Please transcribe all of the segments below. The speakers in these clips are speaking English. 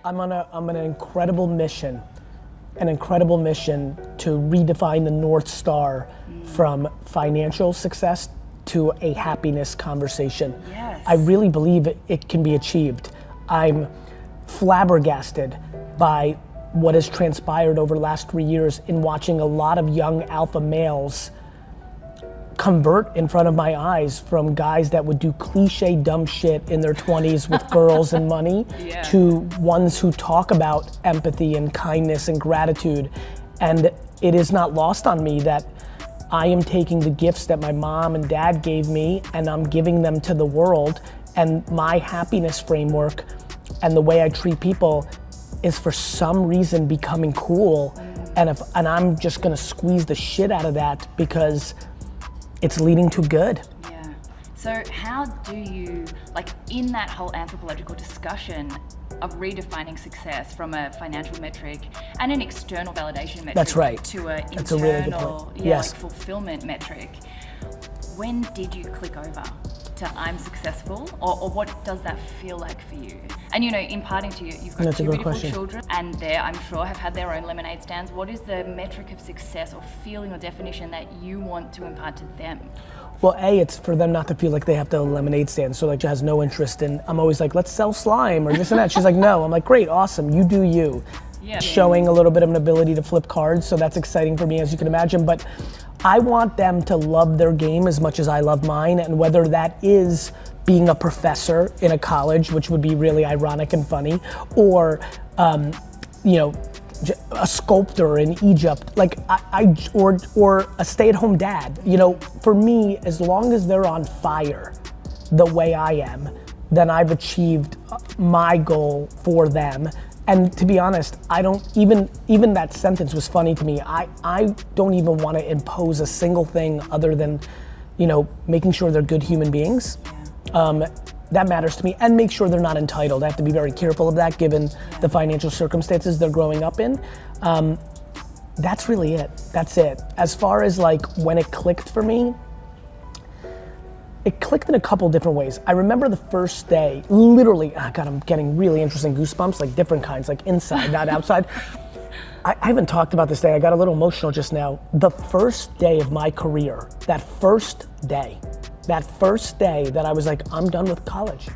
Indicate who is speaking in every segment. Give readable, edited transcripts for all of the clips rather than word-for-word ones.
Speaker 1: I'm on an incredible mission to redefine the North Star from financial success to a happiness conversation.
Speaker 2: Yes.
Speaker 1: I really believe it can be achieved. I'm flabbergasted by what has transpired over the last 3 years in watching a lot of young alpha males convert in front of my eyes from guys that would do cliche dumb shit in their 20s with girls and money to ones who talk about empathy and kindness and gratitude. And it is not lost on me that I am taking the gifts that my mom and dad gave me and I'm giving them to the world, and my happiness framework and the way I treat people is for some reason becoming cool, and I'm just gonna squeeze the shit out of that because it's leading to good.
Speaker 2: Yeah. So how do you, like in that whole anthropological discussion of redefining success from a financial metric and an external validation metric
Speaker 1: That's right.
Speaker 2: to an
Speaker 1: That's
Speaker 2: internal,
Speaker 1: a really good point. Yes.
Speaker 2: like fulfillment metric, when did you click over to I'm successful, or what does that feel like for you? And imparting to you, you've got
Speaker 1: That's a
Speaker 2: two
Speaker 1: good
Speaker 2: beautiful
Speaker 1: question.
Speaker 2: children, and they, I'm sure, have had their own lemonade stands. What is the metric of success or feeling or definition that you want to impart to them?
Speaker 1: Well, it's for them not to feel like they have to lemonade stand, so like she has no interest in, I'm always like, let's sell slime or this and that. She's like, no. I'm like, great, awesome, you do you.
Speaker 2: Yeah.
Speaker 1: Showing a little bit of an ability to flip cards, so that's exciting for me, as you can imagine, but I want them to love their game as much as I love mine, and whether that is being a professor in a college, which would be really ironic and funny, or a sculptor in Egypt, like or a stay-at-home dad. For me, as long as they're on fire the way I am, then I've achieved my goal for them. And to be honest, I don't even that sentence was funny to me. I don't even want to impose a single thing other than, making sure they're good human beings. That matters to me, and make sure they're not entitled. I have to be very careful of that given the financial circumstances they're growing up in. That's really it. That's it. As far as like when it clicked for me, it clicked in a couple different ways. I remember the first day, literally, God, I'm getting really interesting goosebumps, like different kinds, like inside, not outside. I haven't talked about this day, I got a little emotional just now. The first day of my career, that first day that I was like, I'm done with college.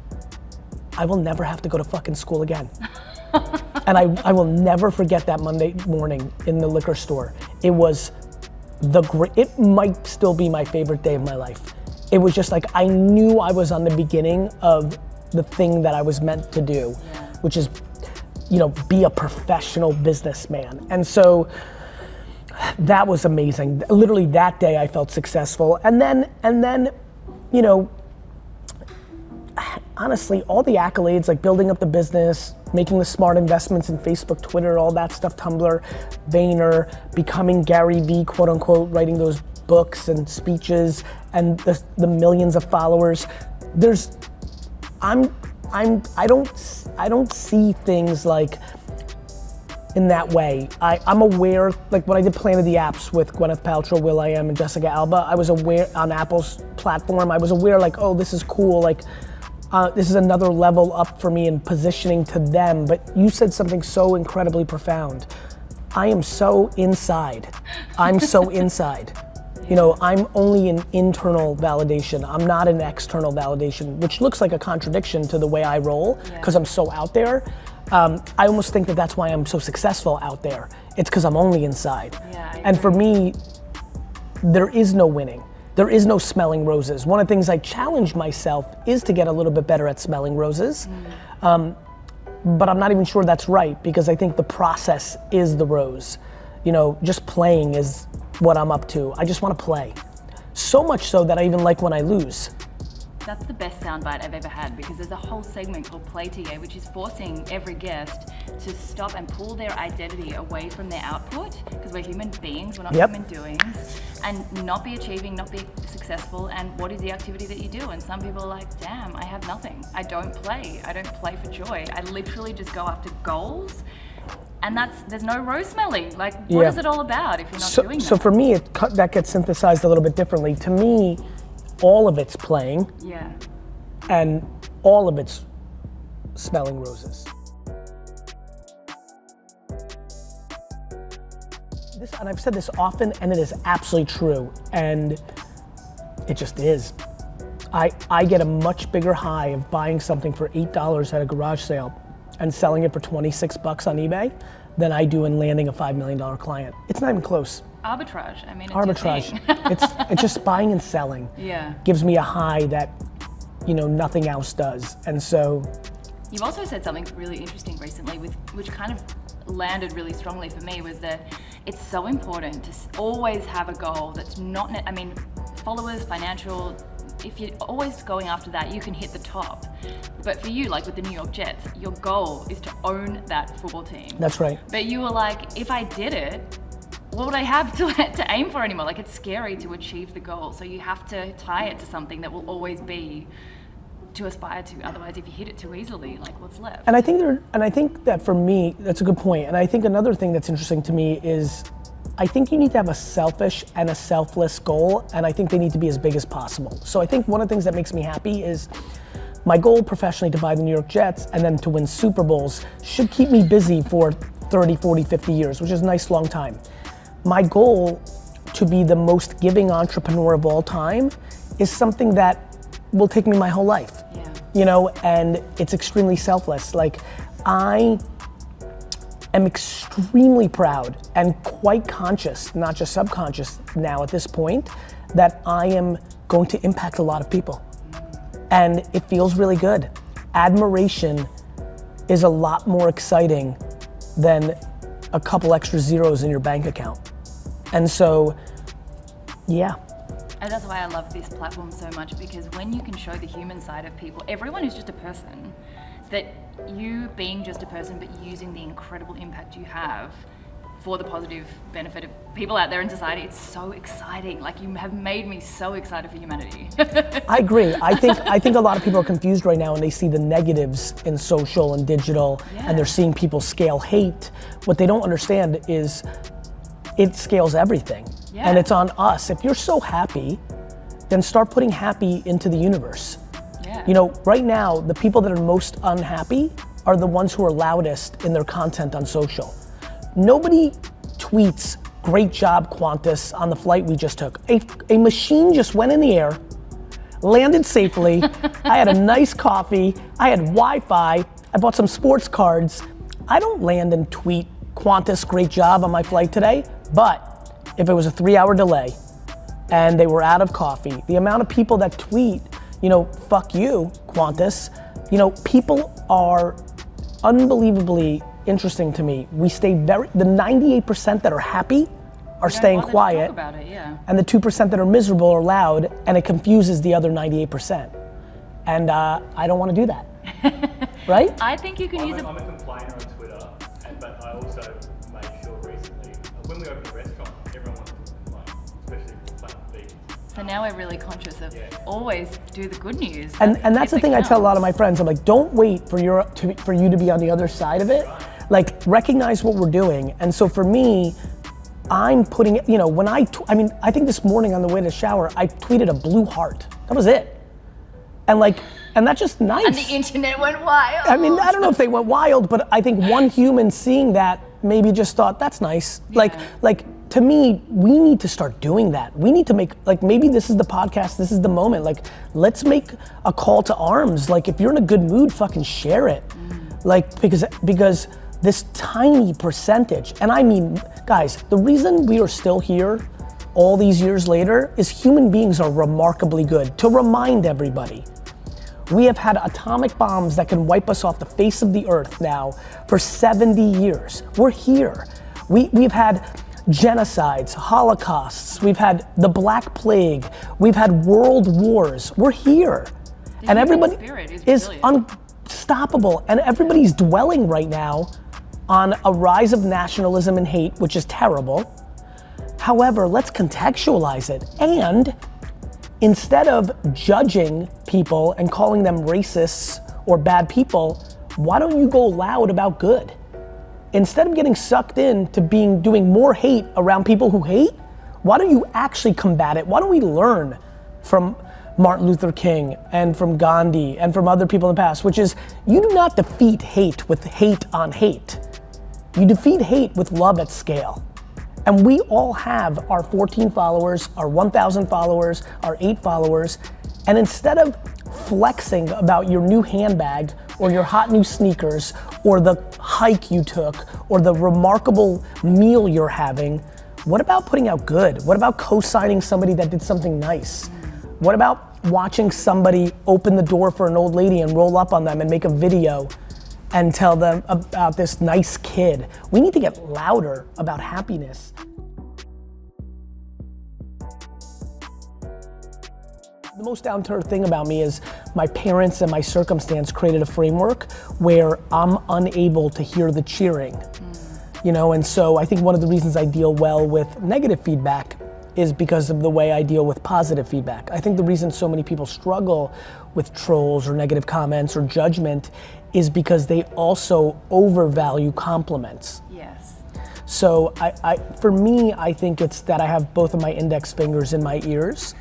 Speaker 1: I will never have to go to fucking school again. And I will never forget that Monday morning in the liquor store. It was it might still be my favorite day of my life. It was just like, I knew I was on the beginning of the thing that I was meant to do, which is, be a professional businessman. And so that was amazing. Literally that day I felt successful. And then, honestly, all the accolades, like building up the business, making the smart investments in Facebook, Twitter, all that stuff, Tumblr, Vayner, becoming Garyvee, quote unquote, writing those books and speeches, and the millions of followers. I don't see things like in that way. I'm aware, like when I did Planet of the Apps with Gwyneth Paltrow, will.i.am, and Jessica Alba, I was aware on Apple's platform, I was aware like, oh, this is cool, like this is another level up for me in positioning to them. But you said something so incredibly profound. I am so inside. I'm so inside. I'm only an internal validation. I'm not an external validation, which looks like a contradiction to the way I roll because I'm so out there. I almost think that that's why I'm so successful out there. It's because I'm only inside. And for me, there is no winning. There is no smelling roses. One of the things I challenge myself is to get a little bit better at smelling roses. But I'm not even sure that's right, because I think the process is the rose. Just playing is what I'm up to. I just want to play. So much so that I even like when I lose.
Speaker 2: That's the best soundbite I've ever had, because there's a whole segment called Play TA, which is forcing every guest to stop and pull their identity away from their output, because we're human beings, we're not human doings, and not be achieving, not be successful, and what is the activity that you do? And some people are like, damn, I have nothing. I don't play for joy. I literally just go after goals. And there's no rose smelling. Like, what is it all about if you're not doing that?
Speaker 1: So for me, that gets synthesized a little bit differently. To me, all of it's playing. And all of it's smelling roses. and I've said this often, and it is absolutely true, and it just is. I get a much bigger high of buying something for $8 at a garage sale and selling it for $26 on eBay than I do in landing a $5 million client. It's not even close.
Speaker 2: Arbitrage, I mean, it's
Speaker 1: arbitrage. It's just buying and selling.
Speaker 2: Yeah.
Speaker 1: Gives me a high that, nothing else does. And so.
Speaker 2: You've also said something really interesting recently, which kind of landed really strongly for me, was that it's so important to always have a goal that's not, followers, financial. If you're always going after that, you can hit the top. But for you, like with the New York Jets, your goal is to own that football team.
Speaker 1: That's right.
Speaker 2: But you were like, if I did it, what would I have to aim for anymore? Like, it's scary to achieve the goal. So you have to tie it to something that will always be to aspire to. Otherwise, if you hit it too easily, like, what's left?
Speaker 1: And I think that for me, that's a good point. And I think another thing that's interesting to me is I think you need to have a selfish and a selfless goal, and I think they need to be as big as possible. So I think one of the things that makes me happy is my goal professionally to buy the New York Jets and then to win Super Bowls should keep me busy for 30, 40, 50 years, which is a nice long time. My goal to be the most giving entrepreneur of all time is something that will take me my whole life.
Speaker 2: Yeah.
Speaker 1: And it's extremely selfless. Like, I am extremely proud and quite conscious, not just subconscious now at this point, that I am going to impact a lot of people. And it feels really good. Admiration is a lot more exciting than a couple extra zeros in your bank account. And so, yeah.
Speaker 2: And that's why I love this platform so much, because when you can show the human side of people, everyone is just a person, that you being just a person but using the incredible impact you have for the positive benefit of people out there in society, it's so exciting. Like, you have made me so excited for humanity.
Speaker 1: I agree. I think a lot of people are confused right now and they see the negatives in social and digital, and they're seeing people scale hate. What they don't understand is it scales everything. Yeah. And it's on us. If you're so happy, then start putting happy into the universe. Yeah. Right now, the people that are most unhappy are the ones who are loudest in their content on social. Nobody tweets, "Great job, Qantas, on the flight we just took." A machine just went in the air, landed safely. I had a nice coffee. I had Wi-Fi. I bought some sports cards. I don't land and tweet, "Qantas, great job on my flight today." But if it was a 3-hour delay and they were out of coffee, the amount of people that tweet, "Fuck you, Qantas," people are unbelievably interesting to me. The 98% that are happy are staying quiet.
Speaker 2: Talk about it, yeah.
Speaker 1: And the 2% that are miserable are loud, and it confuses the other 98%. And I don't want to do that. Right?
Speaker 2: I think you can use
Speaker 3: I'm a complainer on Twitter, but I also made sure recently, when we opened a restaurant, everyone wanted to complain, especially plant-based.
Speaker 2: So now we're really conscious of always do the good news.
Speaker 1: And that's the thing I tell a lot of my friends. I'm like, don't wait for you to be on the other side of it. Right. Like, recognize what we're doing. And so for me, I'm putting it, when I think this morning on the way to the shower, I tweeted a blue heart. That was it. And that's just nice.
Speaker 2: And the internet went wild.
Speaker 1: I mean, I don't know if they went wild, but I think one human seeing that maybe just thought, that's nice. Yeah. Like to me, we need to start doing that. We need to make, maybe this is the podcast, this is the moment. Let's make a call to arms. If you're in a good mood, fucking share it. Because this tiny percentage, and I mean, guys, the reason we are still here all these years later is human beings are remarkably good. To remind everybody, we have had atomic bombs that can wipe us off the face of the earth now for 70 years. We're here. We've had genocides, holocausts, we've had the Black Plague, we've had world wars. We're here. And everybody is unstoppable, and everybody's dwelling right now on a rise of nationalism and hate, which is terrible. However, let's contextualize it. And instead of judging people and calling them racists or bad people, why don't you go loud about good? Instead of getting sucked in to doing more hate around people who hate, why don't you actually combat it? Why don't we learn from Martin Luther King and from Gandhi and from other people in the past, which is, you do not defeat hate with hate on hate. You defeat hate with love at scale. And we all have our 14 followers, our 1,000 followers, our 8 followers, and instead of flexing about your new handbag or your hot new sneakers or the hike you took or the remarkable meal you're having, what about putting out good? What about co-signing somebody that did something nice? What about watching somebody open the door for an old lady and roll up on them and make a video and tell them about this nice kid? We need to get louder about happiness. The most down to earth thing about me is my parents and my circumstance created a framework where I'm unable to hear the cheering. You know, and so I think one of the reasons I deal well with negative feedback is because of the way I deal with positive feedback. I think the reason so many people struggle with trolls or negative comments or judgment is because they also overvalue compliments.
Speaker 2: Yes.
Speaker 1: So for me, I think it's that I have both of my index fingers in my ears.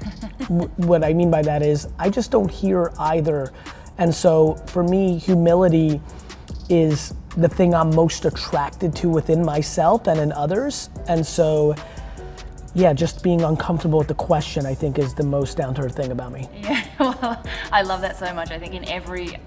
Speaker 1: What I mean by that is I just don't hear either. And so for me, humility is the thing I'm most attracted to within myself and in others. And so, yeah, just being uncomfortable with the question, I think, is the most down to earth thing about me.
Speaker 2: Yeah, well, I love that so much. I think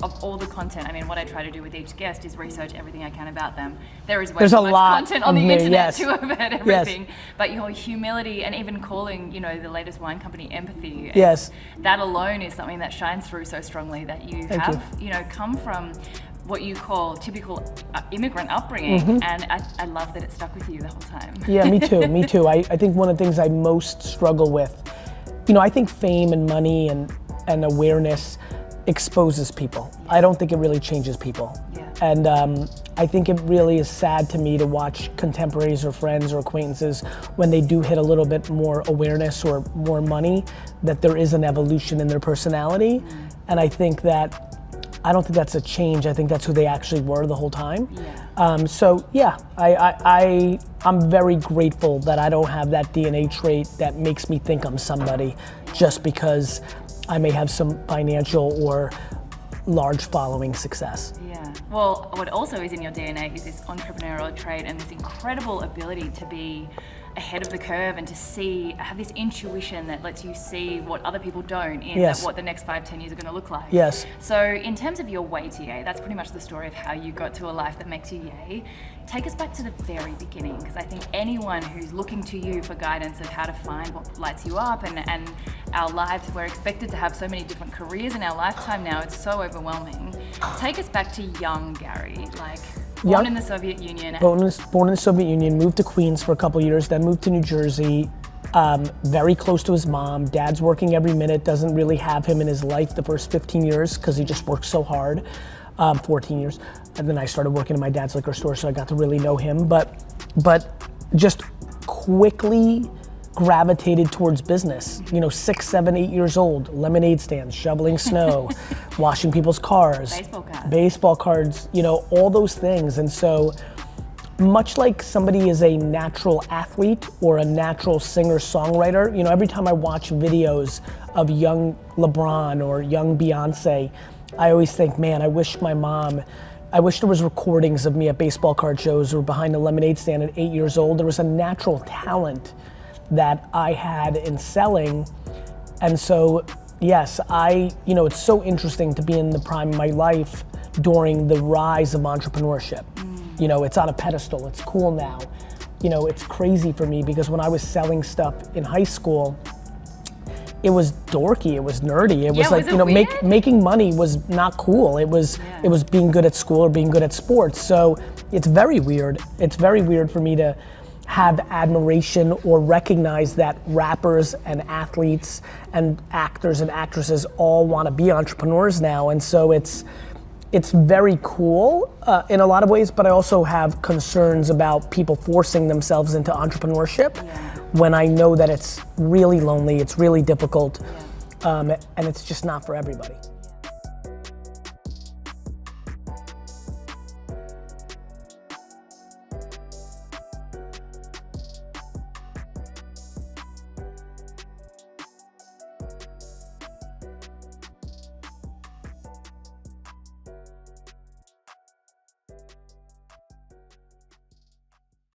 Speaker 2: of all the content, I mean, what I try to do with each guest is research everything I can about them. There's too much content on the internet too about everything. Yes. But your humility and even calling, you know, the latest wine company empathy.
Speaker 1: Yes.
Speaker 2: That alone is something that shines through so strongly that you have, you know, come from what you call typical immigrant upbringing, and I love that it stuck with you the whole time.
Speaker 1: Yeah, me too, me too. I think one of the things I most struggle with, you know, I think fame and money and awareness exposes people. Yeah. I don't think it really changes people. Yeah. And I think it really is sad to me to watch contemporaries or friends or acquaintances when they do hit a little bit more awareness or more money, that there is an evolution in their personality. And I think that I don't think that's a change. I think that's who they actually were the whole time. Yeah. So yeah, I'm very grateful that I don't have that DNA trait that makes me think I'm somebody just because I may have some financial or large following success.
Speaker 2: Yeah. Well, what also is in your DNA is this entrepreneurial trait and this incredible ability to be ahead of the curve and to have this intuition that lets you see what other people don't in what the next 5-10 years are going to look like.
Speaker 1: Yes.
Speaker 2: So in terms of your way to yay, that's pretty much the story of how you got to a life that makes you yay. Take us back to the very beginning, because I think anyone who's looking to you for guidance of how to find what lights you up, and our lives, we're expected to have so many different careers in our lifetime now, it's so overwhelming. Take us back to young Gary, like born in the Soviet Union.
Speaker 1: Born in the Soviet Union, moved to Queens for a couple years, then moved to New Jersey, very close to his mom. Dad's working every minute, doesn't really have him in his life the first 15 years because he just works so hard, 14 years. And then I started working in my dad's liquor store, so I got to really know him. But just quickly gravitated towards business. You know, 6, 7, 8 years old, lemonade stands, shoveling snow, washing people's cars, baseball cards, you know, all those things. And so much like somebody is a natural athlete or a natural singer-songwriter, you know, every time I watch videos of young LeBron or young Beyonce, I always think, man, I wish there was recordings of me at baseball card shows or behind a lemonade stand at 8 years old. There was a natural talent that I had in selling. And so, yes, you know, it's so interesting to be in the prime of my life during the rise of entrepreneurship. You know, it's on a pedestal, it's cool now. You know, it's crazy for me because when I was selling stuff in high school, it was dorky, it was nerdy. It was like, you know, making money was not cool. It was being good at school or being good at sports. So it's very weird. It's very weird for me to have admiration or recognize that rappers and athletes and actors and actresses all want to be entrepreneurs now. And so it's very cool in a lot of ways, but I also have concerns about people forcing themselves into entrepreneurship when I know that it's really lonely, it's really difficult, and it's just not for everybody.